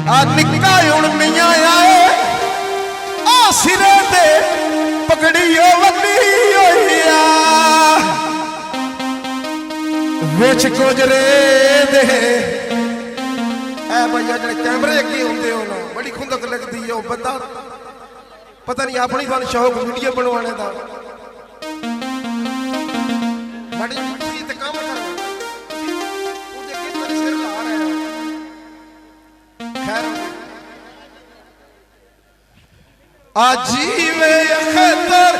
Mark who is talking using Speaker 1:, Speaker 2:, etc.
Speaker 1: आ निक्का हुण मियां आए आ सिरे ते पगड़ी वड्डी होई आ विच गुजरे दे ऐ भैया जेड़े कैमरे अगे होंदे हो ना बड़ी खुंदक लगदी है बंदा पता नहीं अपनी थानू शौक वीडियो बनवाने दा बड़ी खुशी ते काम करना ओदे कितने सिर ला रहे खैर आजीवे खतर